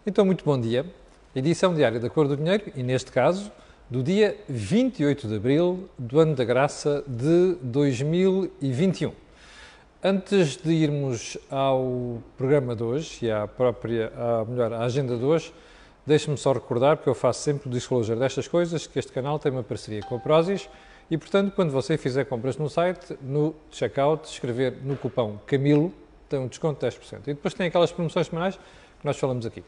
Então, muito bom dia. Edição diária da Cor do Dinheiro e, neste caso, do dia 28 de abril do ano da graça de 2021. Antes de irmos ao programa de hoje e à agenda de hoje, deixe-me só recordar, porque eu faço sempre o disclosure destas coisas, que este canal tem uma parceria com a Prozis e, portanto, quando você fizer compras no site, no checkout, escrever no cupom CAMILO, tem um desconto de 10%. E depois tem aquelas promoções semanais que nós falamos aqui.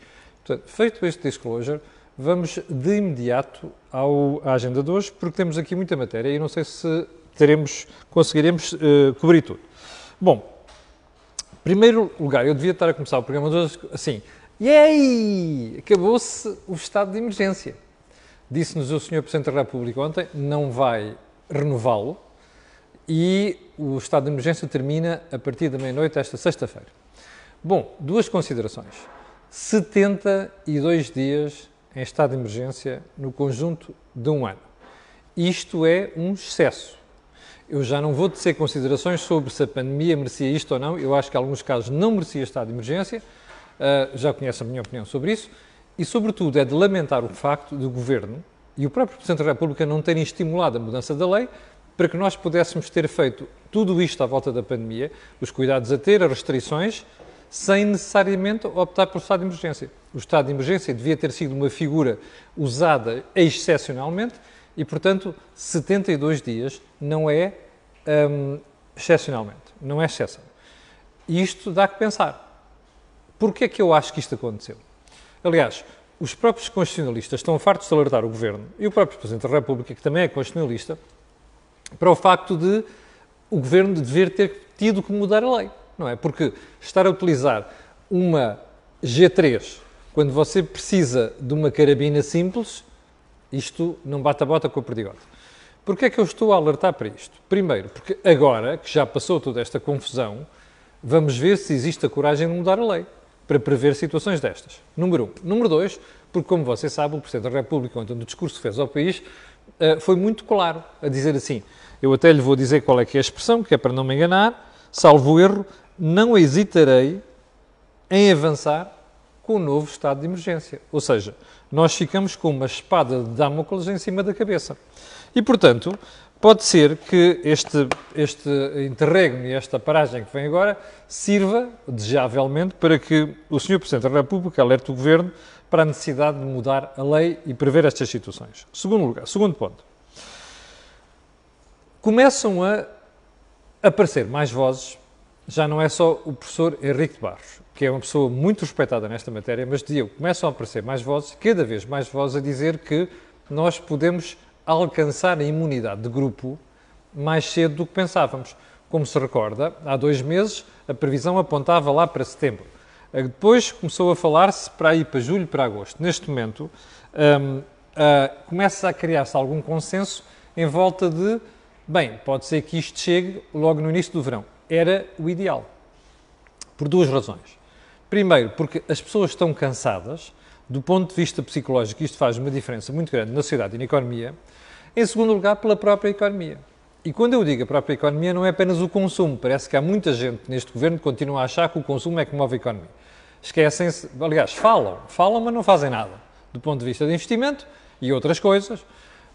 Portanto, feito este disclosure, vamos de imediato à agenda de hoje, porque temos aqui muita matéria e não sei se conseguiremos cobrir tudo. Bom, em primeiro lugar, eu devia estar a começar o programa de hoje assim, yay! Acabou-se o estado de emergência. Disse-nos o Sr. Presidente da República ontem, não vai renová-lo e o estado de emergência termina a partir da meia-noite esta sexta-feira. Bom, duas considerações. 72 dias em estado de emergência no conjunto de um ano. Isto é um excesso. Eu já não vou tecer considerações sobre se a pandemia merecia isto ou não. Eu acho que em alguns casos não merecia estado de emergência. Já conhece a minha opinião sobre isso. E, sobretudo, é de lamentar o facto do Governo e o próprio Presidente da República não terem estimulado a mudança da lei para que nós pudéssemos ter feito tudo isto à volta da pandemia, os cuidados a ter, as restrições, sem necessariamente optar pelo estado de emergência. O estado de emergência devia ter sido uma figura usada excepcionalmente e, portanto, 72 dias não é excepcionalmente, não é exceção. E isto dá que pensar. Porquê é que eu acho que isto aconteceu? Aliás, os próprios constitucionalistas estão fartos de alertar o Governo e o próprio Presidente da República, que também é constitucionalista, para o facto de o Governo dever ter tido que mudar a lei. Não é? Porque estar a utilizar uma G3 quando você precisa de uma carabina simples, isto não bate a bota com a perdigota. Porquê é que eu estou a alertar para isto? Primeiro, porque agora que já passou toda esta confusão, vamos ver se existe a coragem de mudar a lei para prever situações destas. Número 1. Número 2, porque como você sabe, o Presidente da República, ontem no discurso que fez ao país, foi muito claro a dizer assim, eu até lhe vou dizer qual é que é a expressão, que é para não me enganar, salvo erro, não hesitarei em avançar com o novo estado de emergência. Ou seja, nós ficamos com uma espada de Damócles em cima da cabeça. E, portanto, pode ser que este interregno e esta paragem que vem agora sirva, desejavelmente, para que o Sr. Presidente da República alerte o Governo para a necessidade de mudar a lei e prever estas situações. Segundo ponto. Começam a aparecer mais vozes. Já não é só o professor Henrique de Barros, que é uma pessoa muito respeitada nesta matéria, mas dizia, começam a aparecer mais vozes, cada vez mais vozes, a dizer que nós podemos alcançar a imunidade de grupo mais cedo do que pensávamos. Como se recorda, há 2 meses a previsão apontava lá para setembro. Depois começou a falar-se para ir para julho, para agosto. Neste momento, começa a criar-se algum consenso em volta de, bem, pode ser que isto chegue logo no início do verão. Era o ideal, por 2 razões. Primeiro, porque as pessoas estão cansadas, do ponto de vista psicológico, isto faz uma diferença muito grande na sociedade e na economia. Em segundo lugar, pela própria economia. E quando eu digo a própria economia, não é apenas o consumo. Parece que há muita gente neste governo que continua a achar que o consumo é que move a economia. Esquecem-se, aliás, falam, mas não fazem nada, do ponto de vista de investimento e outras coisas,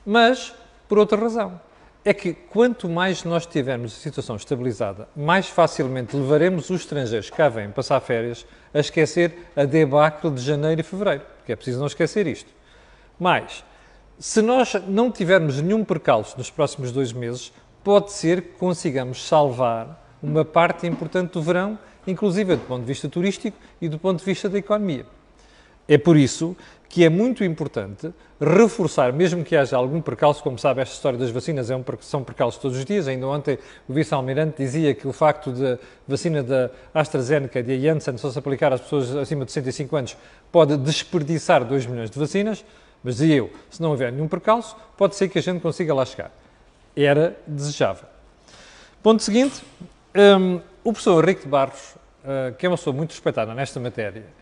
mas por outra razão. É que quanto mais nós tivermos a situação estabilizada, mais facilmente levaremos os estrangeiros que cá vêm passar férias a esquecer a debacle de janeiro e fevereiro, porque é preciso não esquecer isto. Mas, se nós não tivermos nenhum percalço nos próximos 2 meses, pode ser que consigamos salvar uma parte importante do verão, inclusive do ponto de vista turístico e do ponto de vista da economia. É por isso que é muito importante reforçar, mesmo que haja algum percalço, como sabe, esta história das vacinas são percalços todos os dias. Ainda ontem o vice-almirante dizia que o facto da vacina da AstraZeneca e da Janssen só se aplicar às pessoas acima de 65 anos pode desperdiçar 2 milhões de vacinas, mas dizia eu, se não houver nenhum percalço, pode ser que a gente consiga lá chegar. Era desejável. Ponto seguinte, o professor Henrique de Barros, que é uma pessoa muito respeitada nesta matéria,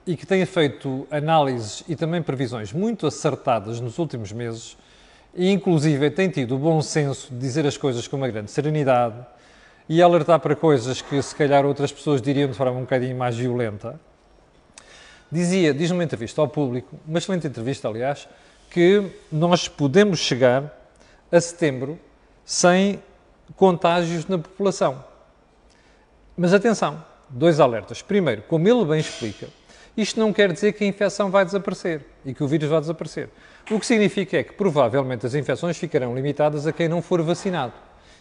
e que tenha feito análises e também previsões muito acertadas nos últimos meses e inclusive tem tido o bom senso de dizer as coisas com uma grande serenidade e alertar para coisas que se calhar outras pessoas diriam de forma um bocadinho mais violenta, diz numa entrevista ao Público, uma excelente entrevista, aliás, que nós podemos chegar a setembro sem contágios na população. Mas atenção, 2 alertas. Primeiro, como ele bem explica, isto não quer dizer que a infecção vai desaparecer e que o vírus vai desaparecer. O que significa é que provavelmente as infecções ficarão limitadas a quem não for vacinado.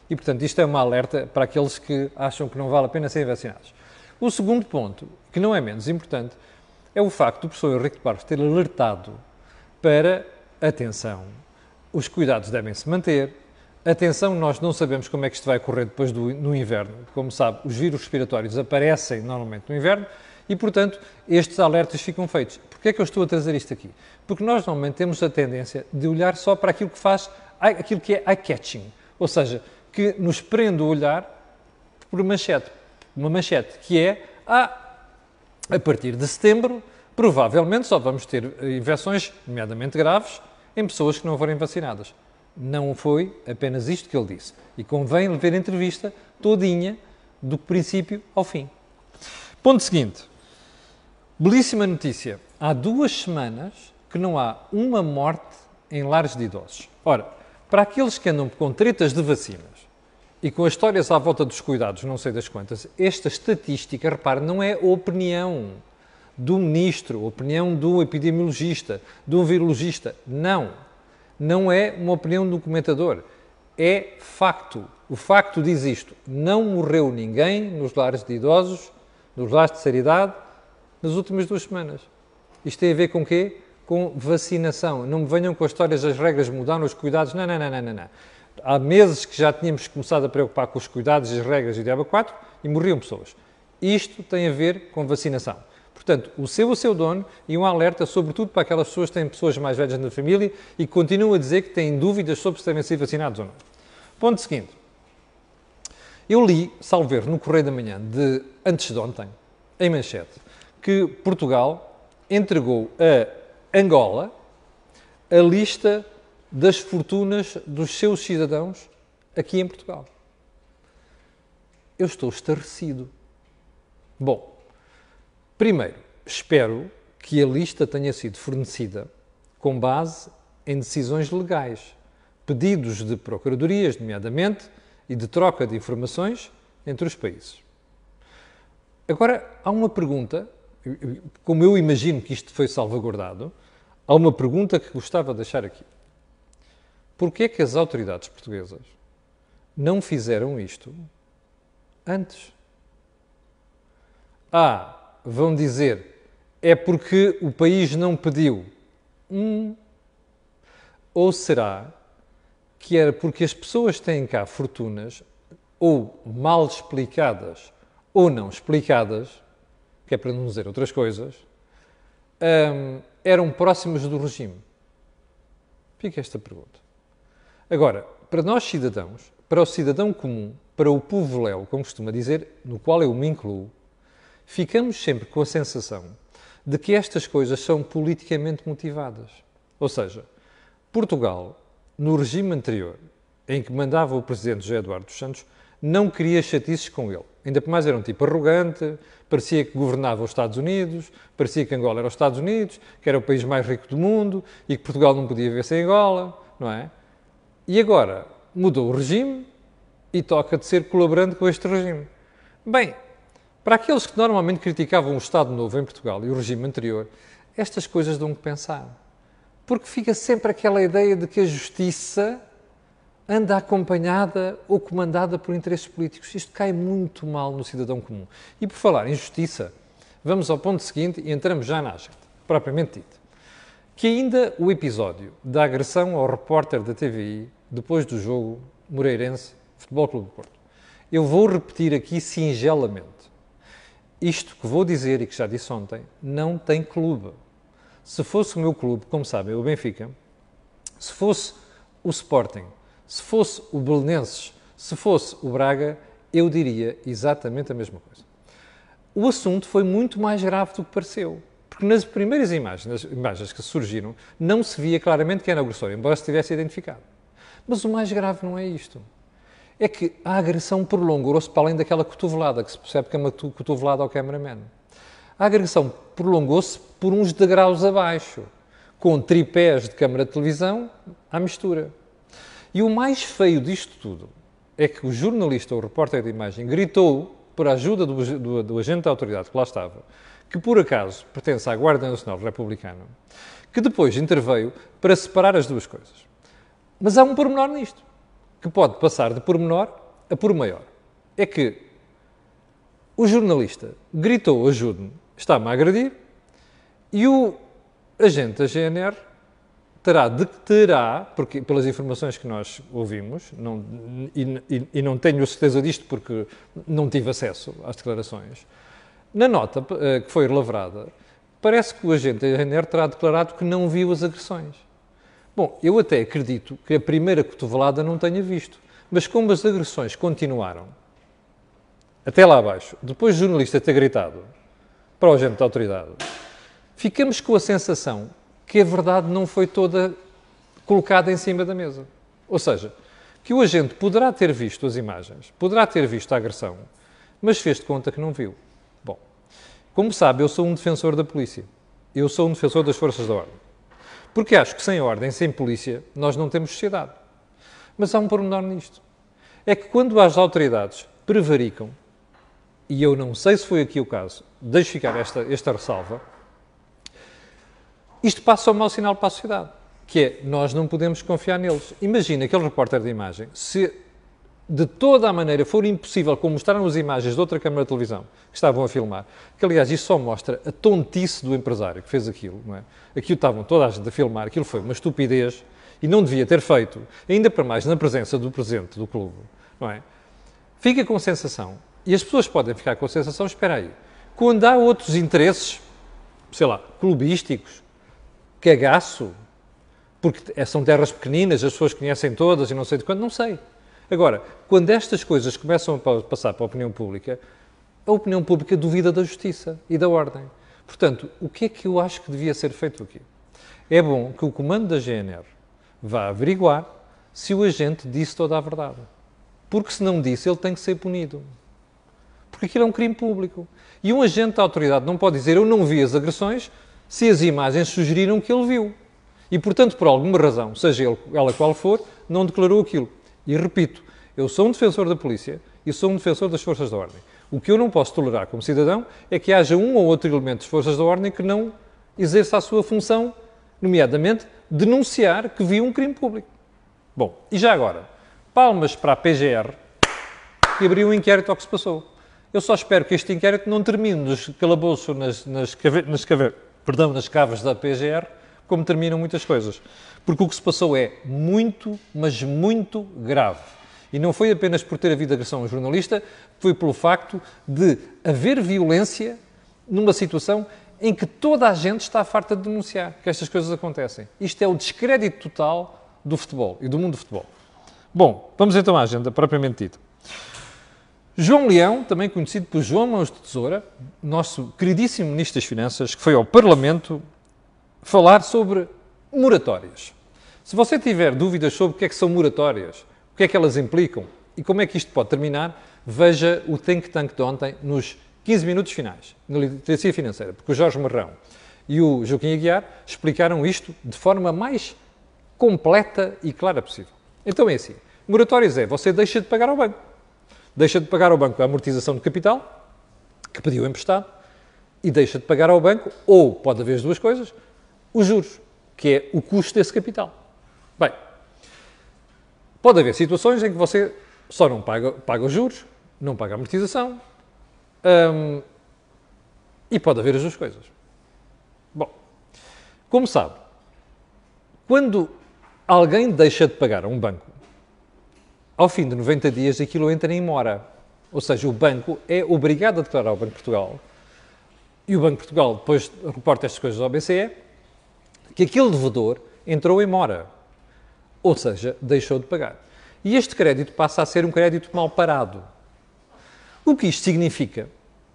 E, portanto, isto é uma alerta para aqueles que acham que não vale a pena serem vacinados. O segundo ponto, que não é menos importante, é o facto do professor Henrique de Barros ter alertado para, atenção, os cuidados devem-se manter, atenção, nós não sabemos como é que isto vai correr depois no inverno. Como sabe, os vírus respiratórios aparecem normalmente no inverno e, portanto, estes alertas ficam feitos. Porquê é que eu estou a trazer isto aqui? Porque nós normalmente temos a tendência de olhar só para aquilo que faz, aquilo que é eye-catching, ou seja, que nos prende o olhar por uma manchete, que é, a partir de setembro, provavelmente só vamos ter infecções, nomeadamente graves, em pessoas que não forem vacinadas. Não foi apenas isto que ele disse. E convém ver a entrevista todinha, do princípio ao fim. Ponto seguinte. Belíssima notícia. Há 2 semanas que não há uma morte em lares de idosos. Ora, para aqueles que andam com tretas de vacinas e com as histórias à volta dos cuidados, não sei das quantas, esta estatística, repare, não é opinião do ministro, opinião do epidemiologista, do virologista. Não. Não é uma opinião do comentador. É facto. O facto diz isto. Não morreu ninguém nos lares de idosos, nos lares de terceira idade, nas últimas 2 semanas. Isto tem a ver com o quê? Com vacinação. Não me venham com as histórias das regras mudaram, os cuidados. Não. Há meses que já tínhamos começado a preocupar com os cuidados e as regras e o diabo 4 e morriam pessoas. Isto tem a ver com vacinação. Portanto, o seu dono e um alerta, sobretudo para aquelas pessoas que têm pessoas mais velhas na família e que continuam a dizer que têm dúvidas sobre se devem ser vacinados ou não. Ponto seguinte. Eu li, salvo ver, no Correio da Manhã, antes de ontem, em manchete, que Portugal entregou a Angola a lista das fortunas dos seus cidadãos aqui em Portugal. Eu estou estarrecido. Bom, primeiro, espero que a lista tenha sido fornecida com base em decisões legais, pedidos de procuradorias, nomeadamente, e de troca de informações entre os países. Agora, há uma pergunta, como eu imagino que isto foi salvaguardado, há uma pergunta que gostava de deixar aqui. Porquê é que as autoridades portuguesas não fizeram isto antes? Vão dizer, é porque o país não pediu. Ou será que era porque as pessoas têm cá fortunas, ou mal explicadas, ou não explicadas, que é para não dizer outras coisas, eram próximas do regime? Fica esta pergunta. Agora, para nós cidadãos, para o cidadão comum, para o povo-léu, como costuma dizer, no qual eu me incluo, ficamos sempre com a sensação de que estas coisas são politicamente motivadas. Ou seja, Portugal, no regime anterior, em que mandava o presidente José Eduardo dos Santos, não queria chatices com ele. Ainda por mais era um tipo arrogante, parecia que governava os Estados Unidos, parecia que Angola era os Estados Unidos, que era o país mais rico do mundo e que Portugal não podia viver sem Angola, não é? E agora mudou o regime e toca de ser colaborante com este regime. Bem, para aqueles que normalmente criticavam o Estado Novo em Portugal e o regime anterior, estas coisas dão que pensar. Porque fica sempre aquela ideia de que a justiça anda acompanhada ou comandada por interesses políticos. Isto cai muito mal no cidadão comum. E por falar em justiça, vamos ao ponto seguinte e entramos já na agenda, propriamente dita. Que ainda o episódio da agressão ao repórter da TVI, depois do jogo Moreirense Futebol Clube do Porto. Eu vou repetir aqui singelamente. Isto que vou dizer e que já disse ontem, não tem clube. Se fosse o meu clube, como sabem, o Benfica, se fosse o Sporting, se fosse o Belenenses, se fosse o Braga, eu diria exatamente a mesma coisa. O assunto foi muito mais grave do que pareceu. Porque nas primeiras imagens, nas imagens que surgiram, não se via claramente quem era o agressor, embora se tivesse identificado. Mas o mais grave não é isto. É que a agressão prolongou-se para além daquela cotovelada, que se percebe que é uma cotovelada ao cameraman. A agressão prolongou-se por uns degraus abaixo, com tripés de câmara de televisão à mistura. E o mais feio disto tudo é que o jornalista, o repórter de imagem, gritou, por ajuda do agente da autoridade que lá estava, que por acaso pertence à Guarda Nacional Republicana, que depois interveio para separar as duas coisas. Mas há um pormenor nisto, que pode passar de pormenor a por maior. É que o jornalista gritou, ajude-me, está-me a agredir, e o agente da GNR terá, porque pelas informações que nós ouvimos, e não tenho certeza disto porque não tive acesso às declarações, na nota que foi lavrada, parece que o agente da GNR terá declarado que não viu as agressões. Bom, eu até acredito que a primeira cotovelada não tenha visto, mas como as agressões continuaram, até lá abaixo, depois do jornalista ter gritado para o agente da autoridade, ficamos com a sensação que a verdade não foi toda colocada em cima da mesa. Ou seja, que o agente poderá ter visto as imagens, poderá ter visto a agressão, mas fez de conta que não viu. Bom, como sabe, eu sou um defensor da polícia. Eu sou um defensor das forças da ordem. Porque acho que sem ordem, sem polícia, nós não temos sociedade. Mas há um pormenor nisto. É que quando as autoridades prevaricam, e eu não sei se foi aqui o caso, deixo ficar esta ressalva, isto passa um mau sinal para a sociedade, que é, nós não podemos confiar neles. Imagina aquele repórter de imagem, se de toda a maneira for impossível, como mostraram as imagens de outra câmara de televisão que estavam a filmar, que aliás isso só mostra a tontice do empresário que fez aquilo, não é? Aquilo estavam toda a gente a filmar, aquilo foi uma estupidez e não devia ter feito, ainda para mais na presença do presidente do clube, não é? Fica com a sensação, e as pessoas podem ficar com a sensação, espera aí, quando há outros interesses, sei lá, clubísticos, cagaço, porque são terras pequeninas, as pessoas conhecem todas e não sei de quanto, não sei. Agora, quando estas coisas começam a passar para a opinião pública duvida da justiça e da ordem. Portanto, o que é que eu acho que devia ser feito aqui? É bom que o comando da GNR vá averiguar se o agente disse toda a verdade. Porque se não disse, ele tem que ser punido. Porque aquilo é um crime público. E um agente da autoridade não pode dizer eu não vi as agressões se as imagens sugeriram que ele viu. E, portanto, por alguma razão, seja ela qual for, não declarou aquilo. E repito, eu sou um defensor da polícia e sou um defensor das forças da ordem. O que eu não posso tolerar como cidadão é que haja um ou outro elemento das forças da ordem que não exerça a sua função, nomeadamente, denunciar que viu um crime público. Bom, e já agora, palmas para a PGR que abriu um inquérito ao que se passou. Eu só espero que este inquérito não termine nos calabouços, nas caves da PGR, como terminam muitas coisas. Porque o que se passou é muito, mas muito grave. E não foi apenas por ter havido agressão a um jornalista, foi pelo facto de haver violência numa situação em que toda a gente está farta de denunciar que estas coisas acontecem. Isto é o descrédito total do futebol e do mundo do futebol. Bom, vamos então à agenda propriamente dita. João Leão, também conhecido por João Mãos de Tesoura, nosso queridíssimo Ministro das Finanças, que foi ao Parlamento falar sobre moratórias. Se você tiver dúvidas sobre o que é que são moratórias, o que é que elas implicam e como é que isto pode terminar, veja o Think Tank de ontem nos 15 minutos finais, na literacia financeira, porque o Jorge Marrão e o Joaquim Aguiar explicaram isto de forma mais completa e clara possível. Então é assim, moratórias é, você deixa de pagar ao banco. Deixa de pagar ao banco a amortização de capital, que pediu emprestado, e deixa de pagar ao banco, ou pode haver as duas coisas, os juros, que é o custo desse capital. Bem, pode haver situações em que você só não paga os juros, não paga a amortização, e pode haver as duas coisas. Bom, como sabe, quando alguém deixa de pagar a um banco, ao fim de 90 dias aquilo entra em mora. Ou seja, o banco é obrigado a declarar ao Banco de Portugal, e o Banco de Portugal depois reporta estas coisas ao BCE, que aquele devedor entrou em mora. Ou seja, deixou de pagar. E este crédito passa a ser um crédito mal parado. O que isto significa,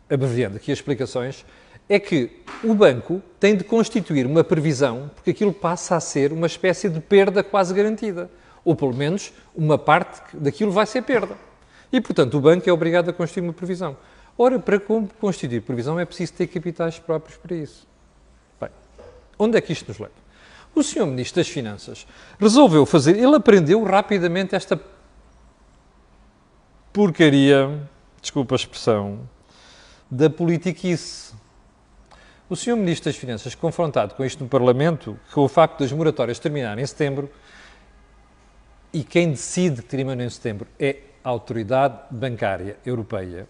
abreviando aqui as explicações, é que o banco tem de constituir uma previsão, porque aquilo passa a ser uma espécie de perda quase garantida. Ou pelo menos uma parte daquilo vai ser perda. E, portanto, o banco é obrigado a constituir uma previsão. Ora, para constituir previsão é preciso ter capitais próprios para isso. Bem, onde é que isto nos leva? O Sr. Ministro das Finanças resolveu fazer, ele aprendeu rapidamente esta porcaria, desculpa a expressão, da politiquice. O Sr. Ministro das Finanças, confrontado com isto no Parlamento, com o facto das moratórias terminarem em setembro, e quem decide que terminam em setembro é a Autoridade Bancária Europeia,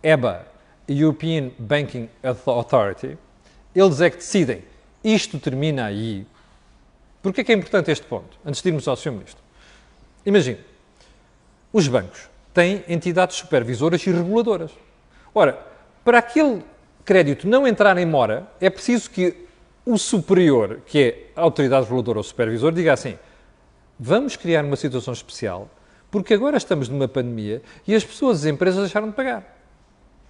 EBA, European Banking Authority, eles é que decidem, isto termina aí. Porquê é que é importante este ponto? Antes de irmos ao Sr. Ministro. Imagine, os bancos têm entidades supervisoras e reguladoras. Ora, para aquele crédito não entrar em mora, é preciso que o superior, que é a autoridade reguladora ou supervisor, diga assim, vamos criar uma situação especial, porque agora estamos numa pandemia e as pessoas, as empresas deixaram de pagar.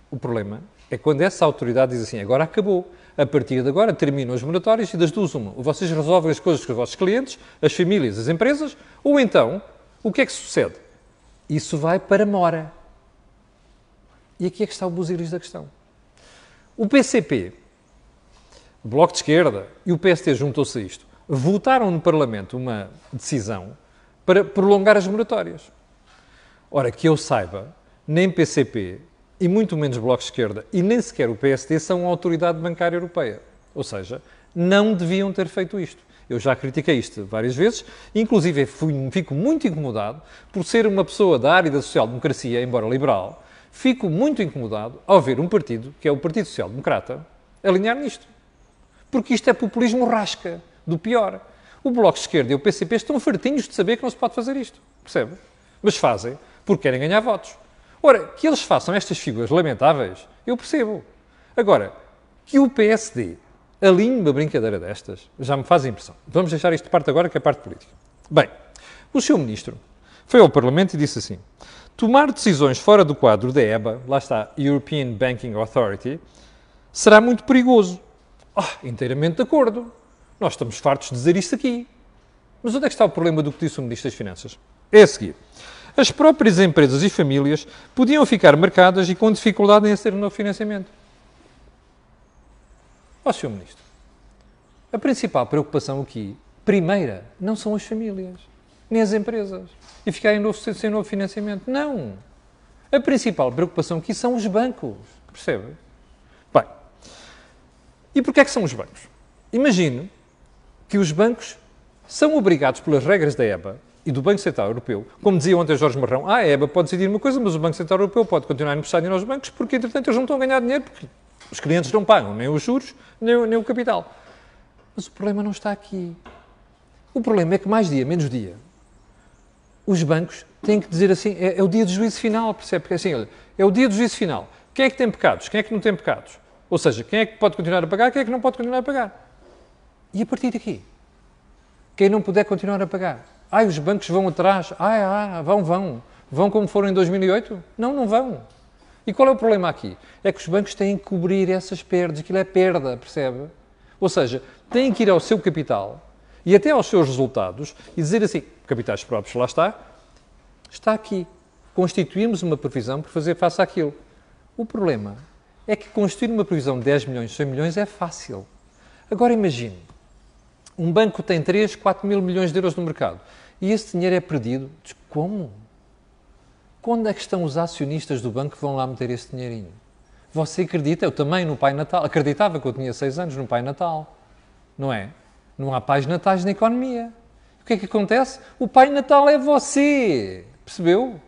O problema é quando essa autoridade diz assim, agora acabou, a partir de agora terminam as moratórias e das duas uma. Ou vocês resolvem as coisas com os vossos clientes, as famílias, as empresas, ou então, o que é que sucede? Isso vai para mora. E aqui é que está o busilis da questão. O PCP, o Bloco de Esquerda e o PST juntou-se a isto. Votaram no Parlamento uma decisão para prolongar as moratórias. Ora, que eu saiba, nem PCP e muito menos Bloco de Esquerda e nem sequer o PSD são a Autoridade Bancária Europeia. Ou seja, não deviam ter feito isto. Eu já critiquei isto várias vezes, inclusive fico muito incomodado por ser uma pessoa da área da social-democracia, embora liberal, fico muito incomodado ao ver um partido, que é o Partido Social Democrata, alinhar nisto. Porque isto é populismo rasca, do pior. O Bloco de Esquerda e o PCP estão fartinhos de saber que não se pode fazer isto, percebe? Mas fazem porque querem ganhar votos. Ora, que eles façam estas figuras lamentáveis, eu percebo. Agora, que o PSD alinhe uma brincadeira destas, já me faz impressão. Vamos deixar isto de parte agora, que é a parte política. Bem, o Sr. Ministro foi ao Parlamento e disse assim, tomar decisões fora do quadro da EBA, lá está, European Banking Authority, será muito perigoso. Inteiramente de acordo. Nós estamos fartos de dizer isto aqui. Mas onde é que está o problema do que disse o Ministro das Finanças? É a seguir. As próprias empresas e famílias podiam ficar marcadas e com dificuldade em aceder ao novo financiamento. Sr. Ministro, a principal preocupação aqui, primeira, não são as famílias, nem as empresas, e ficarem sem novo financiamento. Não. A principal preocupação aqui são os bancos, percebe? Bem, e porquê é que são os bancos? Imagino que os bancos são obrigados pelas regras da EBA e do Banco Central Europeu, como dizia ontem Jorge Marrão, a EBA pode decidir uma coisa, mas o Banco Central Europeu pode continuar a emprestar dinheiro aos bancos porque, entretanto, eles não estão a ganhar dinheiro porque os clientes não pagam nem os juros, nem o capital. Mas o problema não está aqui. O problema é que mais dia, menos dia, os bancos têm que dizer assim, é o dia do juízo final, percebe? Porque assim, olha, é o dia do juízo final. Quem é que tem pecados? Quem é que não tem pecados? Ou seja, quem é que pode continuar a pagar? Quem é que não pode continuar a pagar? E a partir daqui? Quem não puder continuar a pagar? Os bancos vão atrás. Vão. Vão como foram em 2008? Não vão. E qual é o problema aqui? É que os bancos têm que cobrir essas perdas. Aquilo é perda, percebe? Ou seja, têm que ir ao seu capital e até aos seus resultados e dizer assim, capitais próprios, lá está aqui. Constituímos uma previsão para fazer face àquilo. O problema é que constituir uma previsão de 10 milhões, 100 milhões é fácil. Agora imagine, um banco tem 3, 4 mil milhões de euros no mercado e esse dinheiro é perdido. Como? Quando é que estão os acionistas do banco que vão lá meter esse dinheirinho? Você acredita? Eu também no Pai Natal, acreditava que eu tinha 6 anos no Pai Natal, não é? Não há pais natais na economia. O que é que acontece? O Pai Natal é você, percebeu?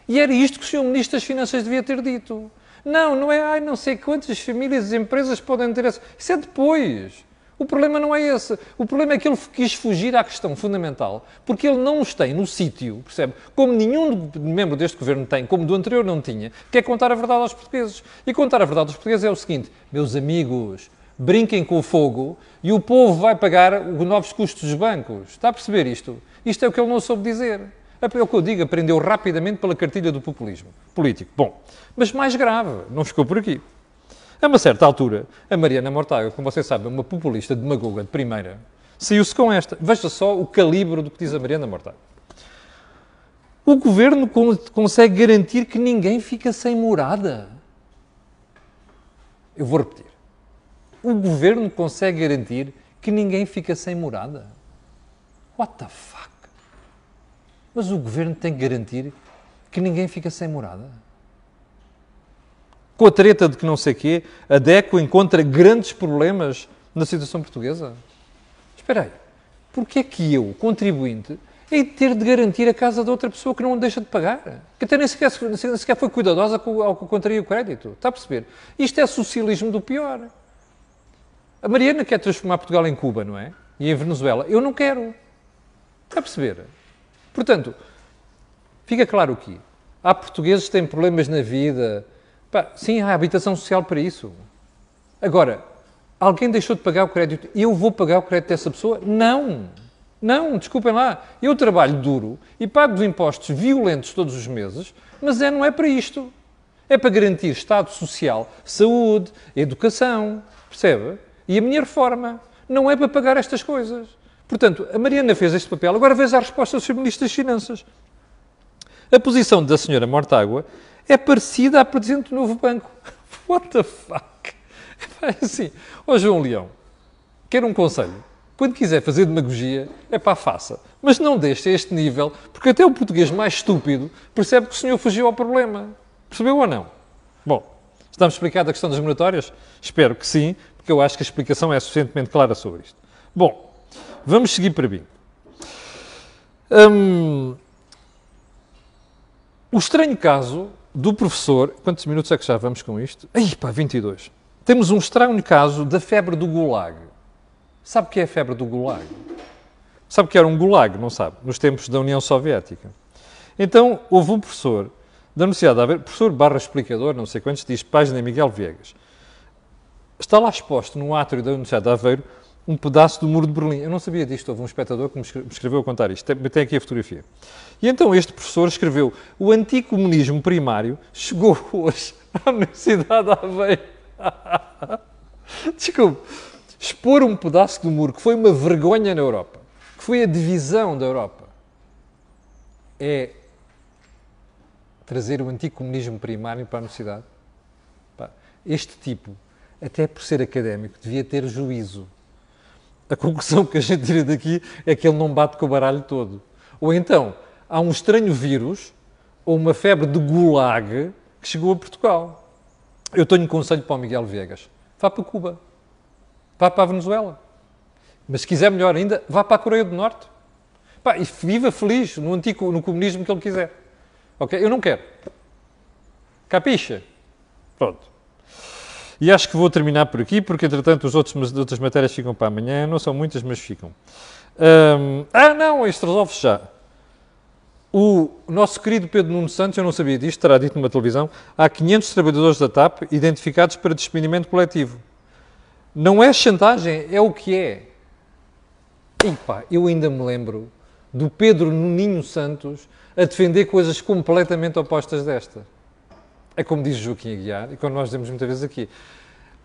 E era isto que o Sr. Ministro das Finanças devia ter dito. Não é, não sei quantas famílias e empresas podem ter essa. Isso é depois. O problema não é esse. O problema é que ele quis fugir à questão fundamental, porque ele não os tem no sítio, percebe? Como nenhum membro deste governo tem, como do anterior não tinha, que é contar a verdade aos portugueses. E contar a verdade aos portugueses é o seguinte, meus amigos, brinquem com o fogo e o povo vai pagar os novos custos dos bancos. Está a perceber isto? Isto é o que ele não soube dizer. É o que eu digo, aprendeu rapidamente pela cartilha do populismo político. Bom, mas mais grave, não ficou por aqui. A uma certa altura, a Mariana Mortágua, como vocês sabem, uma populista demagoga de primeira, saiu-se com esta. Veja só o calibre do que diz a Mariana Mortágua. O governo consegue garantir que ninguém fica sem morada. Eu vou repetir. O governo consegue garantir que ninguém fica sem morada? What the fuck? Mas o governo tem que garantir que ninguém fica sem morada? Com a treta de que não sei quê, a DECO encontra grandes problemas na situação portuguesa? Espera aí. Porquê é que eu, contribuinte, hei de ter de garantir a casa de outra pessoa que não deixa de pagar? Que até nem sequer foi cuidadosa ao que contraía o crédito. Está a perceber? Isto é socialismo do pior. A Mariana quer transformar Portugal em Cuba, não é? E em Venezuela. Eu não quero. Está a perceber? Portanto, fica claro aqui. Há portugueses que têm problemas na vida. Pá, sim, há habitação social para isso. Agora, alguém deixou de pagar o crédito e eu vou pagar o crédito dessa pessoa? Não. Não, desculpem lá. Eu trabalho duro e pago os impostos violentos todos os meses, mas não é para isto. É para garantir Estado Social, saúde, educação, percebe? E a minha reforma. Não é para pagar estas coisas. Portanto, a Mariana fez este papel. Agora veja a resposta do Sr. Ministro das Finanças. A posição da Sra. Mortágua é parecida à Presidente do Novo Banco. What the fuck? É assim, João Leão, quero um conselho. Quando quiser fazer demagogia, faça. Mas não deixe a este nível, porque até o português mais estúpido percebe que o senhor fugiu ao problema. Percebeu ou não? Bom, estamos explicado a questão das moratórias? Espero que sim, porque eu acho que a explicação é suficientemente clara sobre isto. Bom, vamos seguir para mim. O estranho caso do professor... Quantos minutos é que já vamos com isto? 22. Temos um estranho caso da febre do Gulag. Sabe o que é a febre do Gulag? Sabe o que era um Gulag, não sabe? Nos tempos da União Soviética. Então, houve um professor da Universidade de Aveiro, professor / explicador, não sei quantos, diz, página Miguel Viegas. Está lá exposto no átrio da Universidade de Aveiro um pedaço do Muro de Berlim. Eu não sabia disto, houve um espectador que me escreveu a contar isto. Tem aqui a fotografia. E então este professor escreveu: o anticomunismo primário chegou hoje à Universidade de Aveiro. Desculpe. Expor um pedaço do muro que foi uma vergonha na Europa, que foi a divisão da Europa, é trazer o anticomunismo primário para a universidade? Este tipo, até por ser académico, devia ter juízo. A conclusão que a gente tira daqui é que ele não bate com o baralho todo. Ou então, há um estranho vírus, ou uma febre de Gulag, que chegou a Portugal. Eu tenho um conselho para o Miguel Viegas. Vá para Cuba. Vá para a Venezuela. Mas se quiser melhor ainda, vá para a Coreia do Norte. E viva feliz no comunismo que ele quiser. Ok? Eu não quero. Capixa? Pronto. E acho que vou terminar por aqui, porque entretanto as outras matérias ficam para amanhã. Não são muitas, mas ficam. Não, isto resolve-se já. O nosso querido Pedro Nuno Santos, eu não sabia disto, terá dito numa televisão, há 500 trabalhadores da TAP identificados para despedimento coletivo. Não é chantagem, é o que é. Eu ainda me lembro do Pedro Nuninho Santos a defender coisas completamente opostas desta. É como diz Joaquim Aguiar, e como nós dizemos muitas vezes aqui,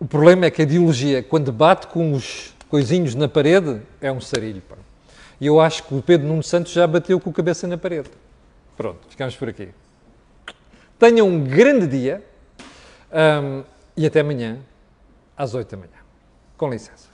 o problema é que a ideologia, quando bate com os coisinhos na parede, é um sarilho. E eu acho que o Pedro Nuno Santos já bateu com a cabeça na parede. Pronto, ficamos por aqui. Tenham um grande dia e até amanhã, às 8 da manhã. Com licença.